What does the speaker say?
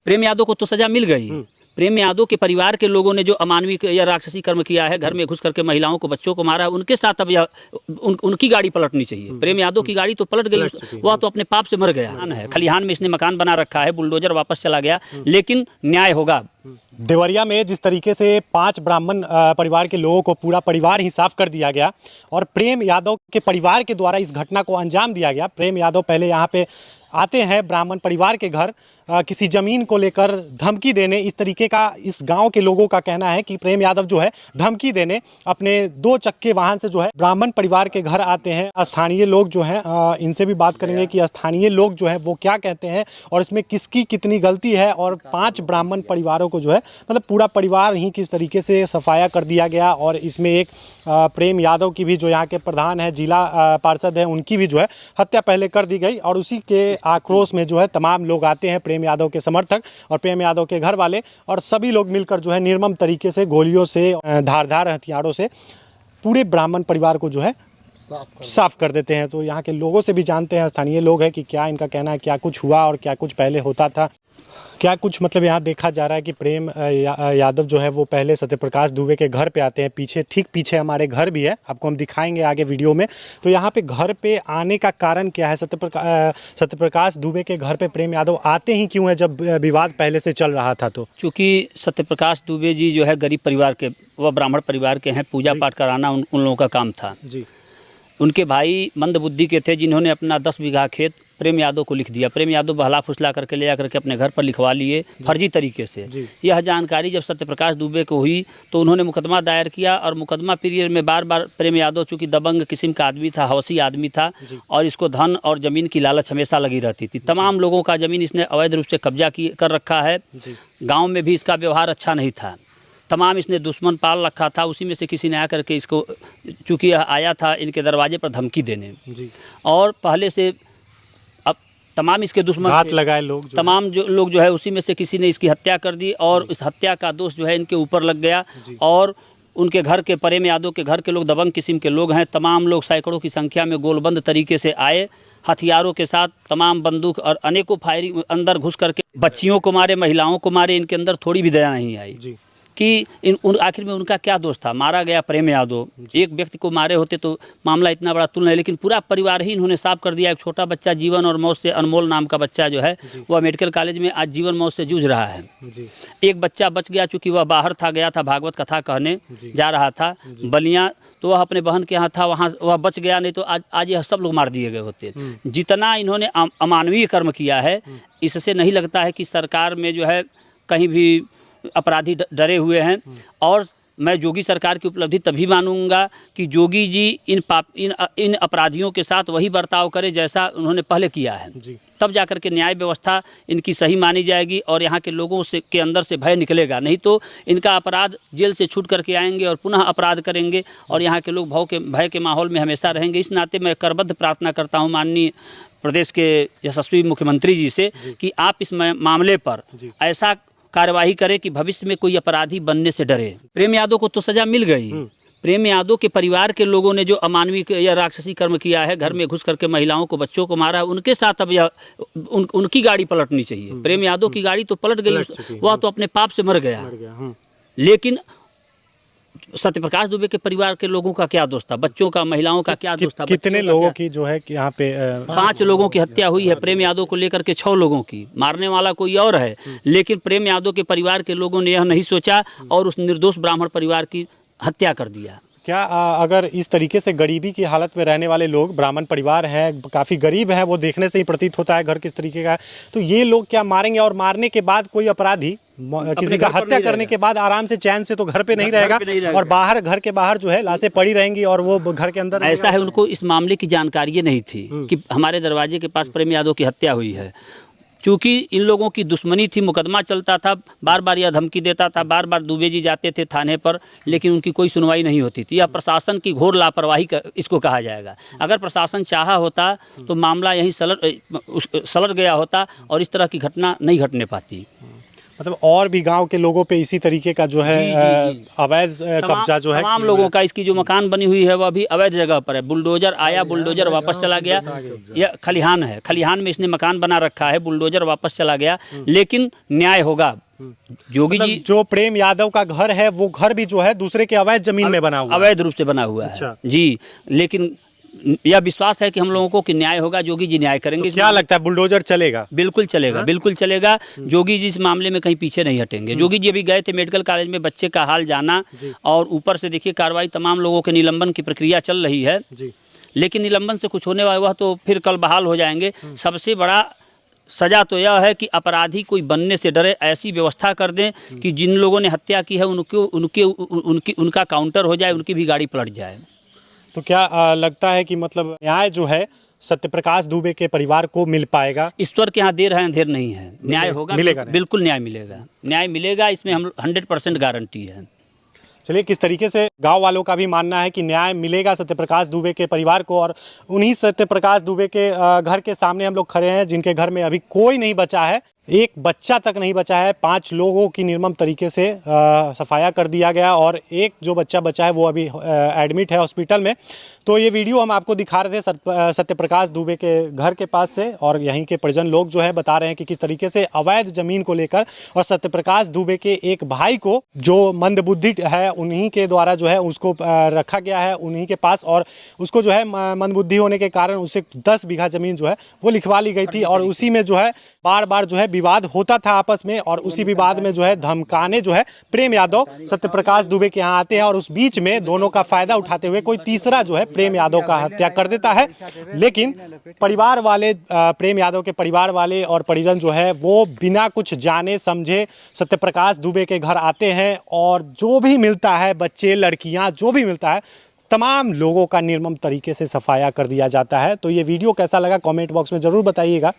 प्रेम यादव को तो सजा मिल गई। प्रेम यादव के परिवार के लोगों ने जो अमानवीय या राक्षसी कर्म किया है, घर में घुस करके महिलाओं को, बच्चों को मारा, उनके साथ अब यह उनकी गाड़ी पलटनी चाहिए। प्रेम यादव की गाड़ी तो पलट गई, वह तो अपने पाप से मर गया है। खलिहान में इसने मकान बना रखा है, बुलडोजर वापस चला गया, लेकिन न्याय होगा। देवरिया में जिस तरीके से 5 ब्राह्मण परिवार के लोगों को पूरा परिवार ही साफ कर दिया गया और प्रेम यादव के परिवार के द्वारा इस घटना को अंजाम दिया गया। प्रेम यादव पहले यहाँ पे आते हैं ब्राह्मण परिवार के घर किसी ज़मीन को लेकर धमकी देने, इस तरीके का इस गांव के लोगों का कहना है कि प्रेम यादव जो है धमकी देने अपने 2 चक्के वाहन से जो है ब्राह्मण परिवार के घर आते हैं। स्थानीय लोग जो हैं इनसे भी बात करेंगे कि स्थानीय लोग जो है वो क्या कहते हैं और इसमें किसकी कितनी गलती है। और 5 ब्राह्मण परिवारों को जो है मतलब पूरा परिवार ही किस तरीके से सफाया कर दिया गया। और इसमें एक प्रेम यादव की भी जो यहाँ के प्रधान है, जिला पार्षद है, उनकी भी जो है हत्या पहले कर दी गई। और उसी के आक्रोश में जो है तमाम लोग आते हैं, प्रेम यादव के समर्थक और प्रेम यादव के घर वाले, और सभी लोग मिलकर जो है निर्मम तरीके से गोलियों से, धारदार हथियारों से पूरे ब्राह्मण परिवार को जो है साफ कर देते हैं। तो यहाँ के लोगों से भी जानते हैं, स्थानीय लोग हैं, कि क्या इनका कहना है, क्या कुछ हुआ और क्या कुछ पहले होता था, क्या कुछ मतलब यहाँ देखा जा रहा है कि प्रेम यादव जो है वो पहले सत्यप्रकाश दुबे के घर पे आते हैं। ठीक पीछे हमारे घर भी है, आपको हम दिखाएंगे आगे वीडियो में। तो यहाँ पे घर पे आने का कारण क्या है, सत्यप्रकाश दुबे के घर पे प्रेम यादव आते ही क्यों है जब विवाद पहले से चल रहा था? तो चूँकि सत्यप्रकाश दुबे जी जो है गरीब परिवार के, वह ब्राह्मण परिवार के हैं, पूजा पाठ कराना उन लोगों का काम था जी। उनके भाई मंदबुद्धि के थे, जिन्होंने अपना 10 बीघा खेत प्रेम यादव को लिख दिया। प्रेम यादव बहला फुसला करके ले जाकर के अपने घर पर लिखवा लिए फर्जी तरीके से। यह जानकारी जब सत्यप्रकाश दुबे को हुई तो उन्होंने मुकदमा दायर किया, और मुकदमा पीरियड में बार बार प्रेम यादव चूँकि दबंग किस्म का आदमी था, हवसी आदमी था, और इसको धन और ज़मीन की लालच हमेशा लगी रहती थी। तमाम लोगों का ज़मीन इसने अवैध रूप से कब्जा कर रखा है। गाँव में भी इसका व्यवहार अच्छा नहीं था, तमाम इसने दुश्मन पाल रखा था। उसी में से किसी ने आकर के इसको, चूँकि यह आया था इनके दरवाजे पर धमकी देने, और पहले से अब तमाम इसके दुश्मन हाथ लगाए लोग, तमाम जो लोग जो है, उसी में से किसी ने इसकी हत्या कर दी, और इस हत्या का दोष जो है इनके ऊपर लग गया। और उनके घर के, प्रेम यादव के घर के लोग दबंग किस्म के लोग हैं। तमाम लोग सैकड़ों की संख्या में गोलबंद तरीके से आए, हथियारों के साथ, तमाम बंदूक और अनेकों फायरिंग, अंदर घुस करके बच्चियों को मारे, महिलाओं को मारे। इनके अंदर थोड़ी भी दया नहीं आई कि आखिर में उनका क्या दोष था। मारा गया प्रेम यादव, एक व्यक्ति को मारे होते तो मामला इतना बड़ा तुल नहीं, लेकिन पूरा परिवार ही इन्होंने साफ कर दिया। एक छोटा बच्चा, जीवन और मौत से, अनमोल नाम का बच्चा जो है, वह मेडिकल कॉलेज में आज जीवन मौत से जूझ रहा है। एक बच्चा बच गया, चूँकि वह बाहर था, गया था भागवत कथा कहने जा रहा था बलिया, तो वह अपने बहन के यहाँ था, वहाँ वह बच गया, नहीं तो आज यह सब लोग मार दिए गए होते। जितना इन्होंने अमानवीय कर्म किया है, इससे नहीं लगता है कि सरकार में जो है कहीं भी अपराधी डरे हुए हैं। और मैं योगी सरकार की उपलब्धि तभी मानूंगा कि योगी जी इन अपराधियों के साथ वही बर्ताव करे जैसा उन्होंने पहले किया है, तब जाकर के न्याय व्यवस्था इनकी सही मानी जाएगी और यहाँ के लोगों से के अंदर से भय निकलेगा। नहीं तो इनका अपराध, जेल से छूट करके आएंगे और पुनः अपराध करेंगे, और यहाँ के लोग भय के माहौल में हमेशा रहेंगे। इस नाते मैं करबद्ध प्रार्थना करता हूँ माननीय प्रदेश के यशस्वी मुख्यमंत्री जी से कि आप इस मामले पर ऐसा कार्यवाही करे कि भविष्य में कोई अपराधी बनने से डरे। प्रेम यादव को तो सजा मिल गई। प्रेम यादव के परिवार के लोगों ने जो अमानवीय या राक्षसी कर्म किया है, घर में घुस करके महिलाओं को, बच्चों को मारा, उनके साथ अब यह उनकी गाड़ी पलटनी चाहिए। प्रेम यादव की गाड़ी तो पलट गई, वह तो अपने पाप से मर गया, लेकिन सत्यप्रकाश दुबे के परिवार के लोगों का क्या दोष था, बच्चों का, महिलाओं का क्या दोष था? कितने लोगों की जो है कि यहाँ पे 5 लोगों की हत्या हुई है। प्रेम यादव को लेकर के 6 लोगों की, मारने वाला कोई और है, लेकिन प्रेम यादव के परिवार के लोगों ने यह नहीं सोचा और उस निर्दोष ब्राह्मण परिवार की हत्या कर दिया। क्या अगर इस तरीके से गरीबी की हालत में रहने वाले लोग, ब्राह्मण परिवार हैं, काफ़ी गरीब हैं, वो देखने से ही प्रतीत होता है घर किस तरीके का है, तो ये लोग क्या मारेंगे? और मारने के बाद कोई अपराधी किसी का हत्या करने के बाद आराम से, चैन से तो घर पे नहीं रहेगा, और बाहर, घर के बाहर जो है लाशें पड़ी रहेंगी और वो घर के अंदर ऐसा है। उनको इस मामले की जानकारी नहीं थी कि हमारे दरवाजे के पास प्रेम यादव की हत्या हुई है। क्योंकि इन लोगों की दुश्मनी थी, मुकदमा चलता था, बार बार यह धमकी देता था, बार बार दुबे जी जाते थे थाने पर, लेकिन उनकी कोई सुनवाई नहीं होती थी। यह प्रशासन की घोर लापरवाही इसको कहा जाएगा। अगर प्रशासन चाहा होता तो मामला यहीं सलट गया होता और इस तरह की घटना नहीं घटने पाती। मतलब और भी गांव के लोगों पे इसी तरीके का जो है जी, जी। अवैध कब्जा जो है तमाम लोगों का, इसकी जो मकान बनी हुई है वह अभी अवैध जगह पर है। बुलडोजर आया, बुलडोजर वापस चला गया। यह खलिहान है, खलिहान में इसने मकान बना रखा है, बुलडोजर वापस चला गया। लेकिन न्याय होगा। जोगी जी, जो प्रेम यादव का घर है वो घर भी जो है दूसरे के अवैध जमीन में बना हुआ है। अवैध रूप से बना हुआ है जी। लेकिन यह विश्वास है कि हम लोगों को कि न्याय होगा, जोगी जी न्याय करेंगे। क्या लगता है बुलडोजर चलेगा? बिल्कुल चलेगा, बिल्कुल चलेगा। जोगी जी इस मामले में कहीं पीछे नहीं हटेंगे। जोगी जी अभी गए थे मेडिकल कॉलेज में बच्चे का हाल जाना, और ऊपर से देखिए कार्रवाई, तमाम लोगों के निलंबन की प्रक्रिया चल रही है। लेकिन निलंबन से कुछ होने वाला वह तो फिर कल बहाल हो जाएंगे। सबसे बड़ा सजा तो यह है कि अपराधी कोई बनने से डरे, ऐसी व्यवस्था कर दें कि जिन लोगों ने हत्या की है उनका काउंटर हो जाए, उनकी भी गाड़ी पलट जाए। तो क्या लगता है कि मतलब न्याय जो है सत्यप्रकाश दुबे के परिवार को मिल पाएगा? ईश्वर के यहाँ देर है अंधेर नहीं है, न्याय होगा, मिलेगा, बिल्कुल न्याय मिलेगा, न्याय मिलेगा, इसमें हम 100% गारंटी है। चलिए, किस तरीके से गांव वालों का भी मानना है कि न्याय मिलेगा सत्यप्रकाश दुबे के परिवार को। और उन्हीं सत्यप्रकाश दुबे के घर के सामने हम लोग खड़े हैं, जिनके घर में अभी कोई नहीं बचा है, एक बच्चा तक नहीं बचा है। 5 लोगों की निर्मम तरीके से सफाया कर दिया गया, और एक जो बच्चा बचा है वो अभी एडमिट है हॉस्पिटल में। तो ये वीडियो हम आपको दिखा रहे थे सत्यप्रकाश दुबे के घर के पास से, और यहीं के परिजन लोग जो है बता रहे हैं कि किस तरीके से अवैध जमीन को लेकर और सत्यप्रकाश दुबे के एक भाई को, जो मंदबुद्धि है, उन्हीं के द्वारा जो है उसको रखा गया है उन्हीं के पास, और उसको जो है मंदबुद्धि होने के कारण उसे 10 बीघा जमीन जो है वो लिखवा ली गई थी। और उसी में जो है बार बार जो है विवाद होता था आपस में, और उसी विवाद में जो है धमकाने जो है प्रेम यादव सत्यप्रकाश दुबे के यहाँ आते हैं, और उस बीच में दोनों का फायदा उठाते हुए कोई तीसरा जो है प्रेम यादव का हत्या कर देता है। लेकिन परिवार वाले, प्रेम यादव के परिवार वाले और परिजन जो है वो बिना कुछ जाने समझे सत्यप्रकाश दुबे के घर आते हैं, और जो भी मिलता है, बच्चे, लड़कियां, जो भी मिलता है, तमाम लोगों का निर्मम तरीके से सफाया कर दिया जाता है। तो ये वीडियो कैसा लगा कमेंट बॉक्स में ज़रूर बताइएगा।